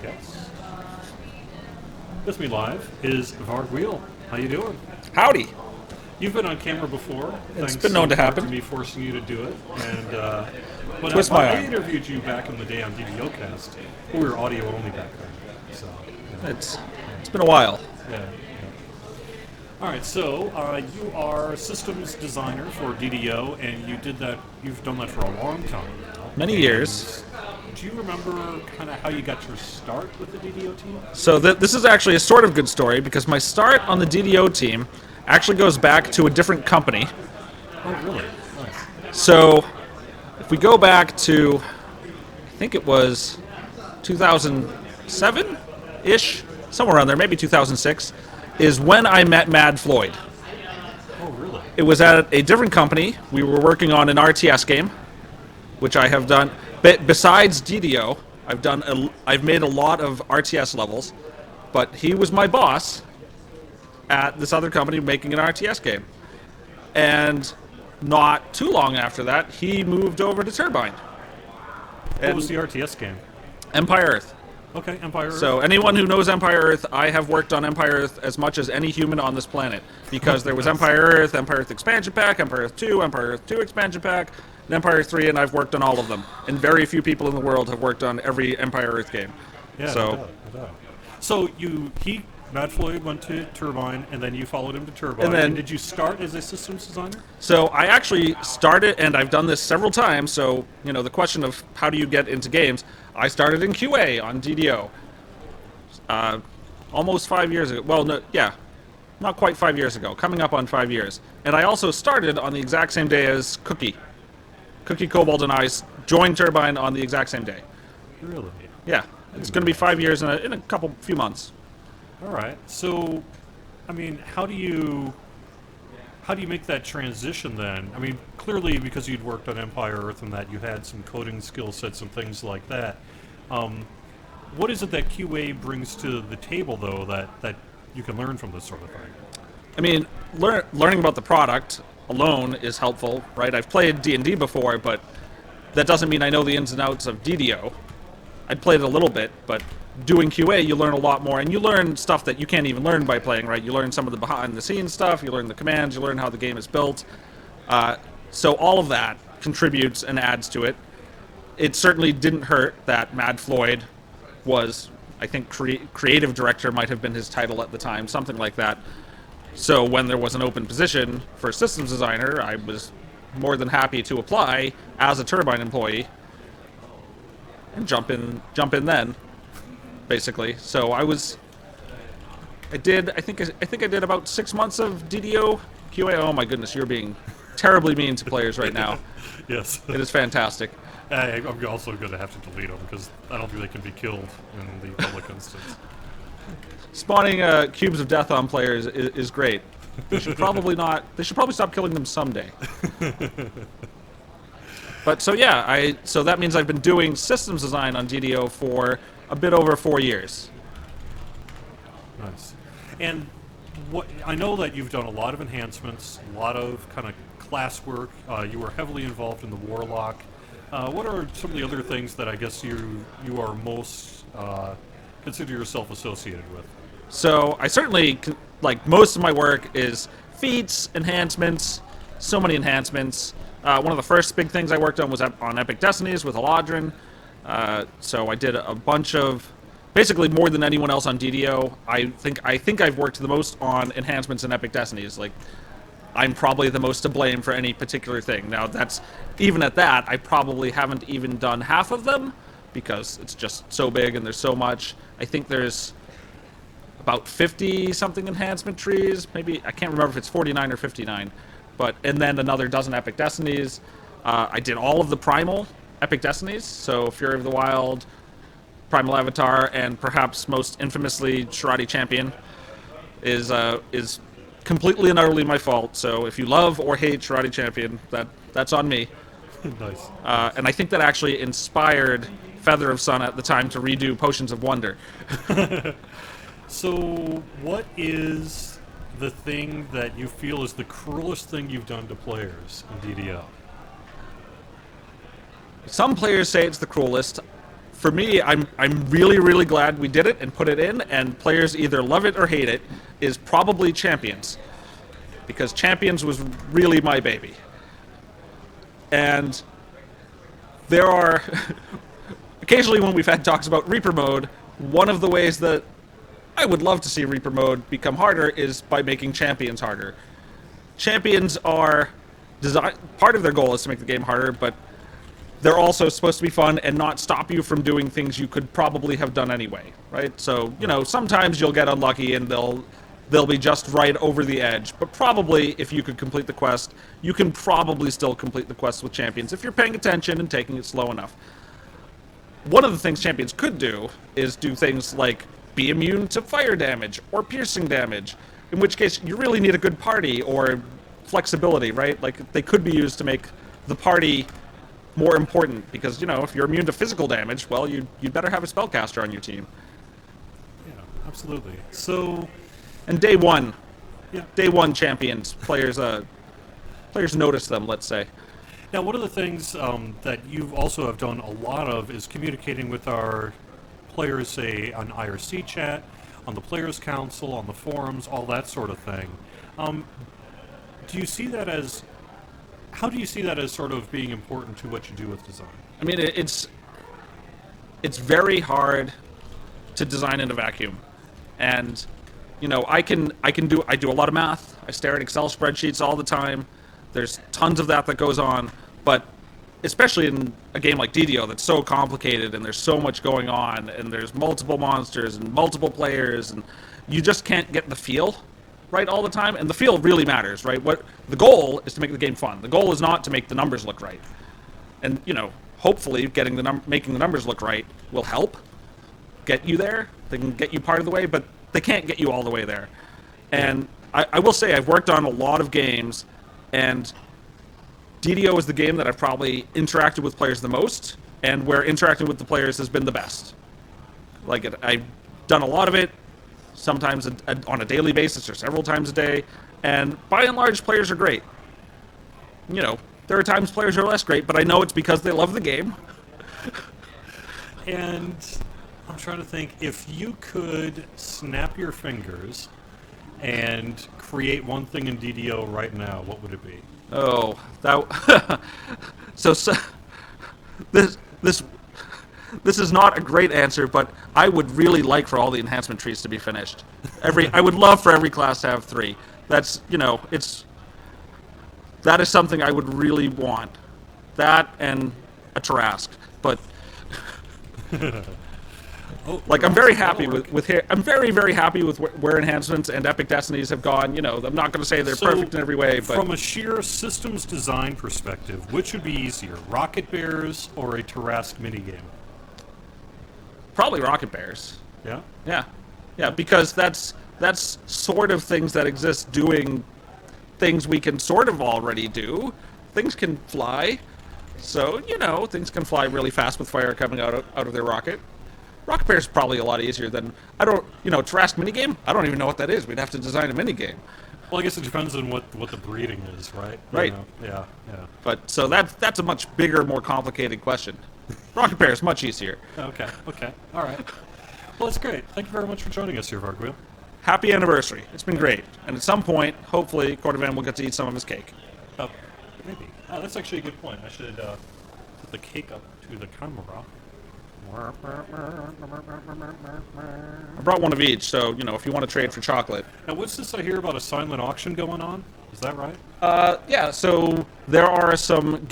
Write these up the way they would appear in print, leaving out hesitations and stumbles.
guest. With me live is Vargouille. How you doing? Howdy. You've been on camera before. It's been known to happen. To me forcing you to do it. And but Twist my I arm. interviewed you back in the day on DDOcast. We were audio only back then. So It's been a while. yeah. All right, so you are systems designer for DDO, and you've done that for a long time now. Many And years. Do you remember kind of how you got your start with the DDO team? So this is actually a sort of good story because my start on the DDO team actually goes back to a different company. Oh, really? Nice. So if we go back to, I think it was 2007-ish, somewhere around there, maybe 2006, is when I met Mad Floyd. Oh, really? It was at a different company. We were working on an RTS game, which I have done. Besides DDO, I've made a lot of RTS levels, but he was my boss at this other company making an RTS game. And not too long after that, he moved over to Turbine. What was the RTS game? Empire Earth. Okay, Empire Earth. So anyone who knows Empire Earth, I have worked on Empire Earth as much as any human on this planet. Because there was Empire Earth Expansion Pack, Empire Earth 2, Empire Earth 2 Expansion Pack, and Empire Earth 3, and I've worked on all of them. And very few people in the world have worked on every Empire Earth game. Yeah, So, no doubt. So Matt Floyd went to Turbine, and then you followed him to Turbine. And then- did you start as a systems designer? so I actually started, and I've done this several times, so, the question of how do you get into games, I started in QA on DDO. Almost 5 years ago. Well, no, yeah, not quite 5 years ago, coming up on 5 years. And I also started on the exact same day as Cookie. Cookie, Cobalt, and I joined Turbine on the exact same day. Really? Yeah, it's going to be 5 years in a few months. All right. So, I mean, how do you make that transition then? I mean, clearly because you'd worked on Empire Earth and that you had some coding skill sets and things like that. What is it that QA brings to the table, though, that you can learn from this sort of thing? I mean, learning about the product alone is helpful, right? I've played D&D before, but that doesn't mean I know the ins and outs of DDO. I'd played it a little bit, but doing QA, you learn a lot more, and you learn stuff that you can't even learn by playing, right? You learn some of the behind-the-scenes stuff, you learn the commands, you learn how the game is built. So all of that contributes and adds to it. It certainly didn't hurt that Mad Floyd was, I think, creative director might have been his title at the time, something like that. So when there was an open position for systems designer, I was more than happy to apply as a Turbine employee and jump in then, basically. So I think I did about 6 months of DDO QA. Oh my goodness, you're being terribly mean to players right now. Yes. It is fantastic. I'm also going to have to delete them because I don't think they can be killed in the public instance. Spawning cubes of death on players is great. They should probably stop killing them someday. But so yeah, so that means I've been doing systems design on DDO for a bit over 4 years. Nice. And I know that you've done a lot of enhancements, a lot of kind of class work. You were heavily involved in the Warlock. What are some of the other things that I guess you are most consider yourself associated with? So I certainly, like, most of my work is feats, enhancements, so many enhancements. One of the first big things I worked on was on Epic Destinies with Eladrin. So I did a bunch of, basically more than anyone else on DDO. I think I've worked the most on enhancements in Epic Destinies. Like, I'm probably the most to blame for any particular thing. Now, even at that, I probably haven't even done half of them because it's just so big and there's so much. I think there's about 50-something enhancement trees. Maybe, I can't remember if it's 49 or 59. And then another dozen Epic Destinies. I did all of the Primal Epic Destinies, so Fury of the Wild, Primal Avatar, and perhaps most infamously, Shirati Champion is completely and utterly my fault. So if you love or hate Shirati Champion, that's on me. Nice. And I think that actually inspired Feather of Sun at the time to redo Potions of Wonder. So, what is the thing that you feel is the cruelest thing you've done to players in DDO? Some players say it's the cruelest. for me, I'm really, really glad we did it and put it in, and players either love it or hate it, is probably Champions. Because Champions was really my baby. And there are occasionally when we've had talks about Reaper mode, one of the ways that I would love to see Reaper mode become harder is by making Champions harder. Champions are part of their goal is to make the game harder, but they're also supposed to be fun and not stop you from doing things you could probably have done anyway, right? So, sometimes you'll get unlucky and they'll be just right over the edge. But probably, if you could complete the quest, you can probably still complete the quest with Champions if you're paying attention and taking it slow enough. One of the things Champions could do is do things like be immune to fire damage or piercing damage, in which case you really need a good party or flexibility, right? Like, they could be used to make the party more important, because, if you're immune to physical damage, well, you'd better have a spellcaster on your team. Yeah, absolutely. So... And day one Champions, players notice them, let's say. Now, one of the things that you also have done a lot of is communicating with our players, say, on IRC chat, on the Players' Council, on the forums, all that sort of thing. Do you see that as... How do you see that as sort of being important to what you do with design? I mean, it's very hard to design in a vacuum. And... I do a lot of math. I stare at Excel spreadsheets all the time. There's tons of that goes on, but especially in a game like DDO that's so complicated and there's so much going on and there's multiple monsters and multiple players and you just can't get the feel right all the time, and the feel really matters, right? What the goal is to make the game fun. The goal is not to make the numbers look right. And, hopefully making the numbers look right will help get you there. They can get you part of the way, but they can't get you all the way there. And I will say I've worked on a lot of games, and DDO is the game that I've probably interacted with players the most, and where interacting with the players has been the best. I've done a lot of it, sometimes on a daily basis or several times a day, and by and large, players are great. There are times players are less great, but I know it's because they love the game. And... I'm trying to think, if you could snap your fingers and create one thing in DDO right now, what would it be? Oh, that... so this is not a great answer, but I would really like for all the enhancement trees to be finished. I would love for every class to have 3. That's, that is something I would really want. That and a Tarrasque, but... I'm very happy I'm very, very happy with where enhancements and Epic Destinies have gone. I'm not going to say they're perfect in every way, but... From a sheer systems design perspective, which would be easier, Rocket Bears or a Tarrasque minigame? Probably Rocket Bears. Yeah? Yeah, because that's sort of things that exist doing things we can sort of already do. Things can fly. So, things can fly really fast with fire coming out of their rocket. Rocket Bear is probably a lot easier than... Tarrasque minigame? I don't even know what that is. We'd have to design a minigame. Well, I guess it depends on what the breeding is, right? Right. Yeah. But, so that's a much bigger, more complicated question. Rocket Bear is much easier. Okay. All right. Well, that's great. Thank you very much for joining us here, Vargouille. Happy anniversary. It's been great. And at some point, hopefully, Cordovan will get to eat some of his cake. Oh, maybe. Oh, that's actually a good point. I should put the cake up to the camera. I brought one of each, so, if you want to trade for chocolate. Now, what's this I hear about a silent auction going on? Is that right? Yeah, so there are some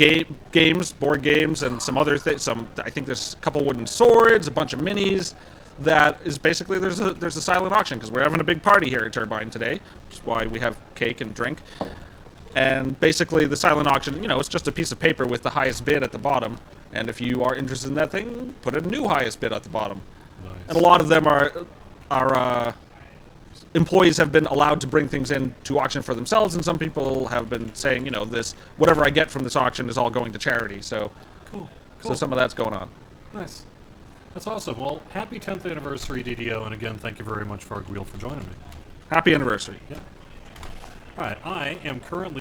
board games, and some other things. I think there's a couple wooden swords, a bunch of minis. That is basically, there's a silent auction, because we're having a big party here at Turbine today, which is why we have cake and drink. And basically, the silent auction, it's just a piece of paper with the highest bid at the bottom. And if you are interested in that thing, put a new highest bid at the bottom. Nice. And a lot of them are employees have been allowed to bring things in to auction for themselves, and some people have been saying, this whatever I get from this auction is all going to charity. So, cool. So some of that's going on. Nice. That's awesome. Well, happy 10th anniversary, DDO, and again, thank you very much, Vargouille, for joining me. Happy anniversary. Yeah. All right, I am currently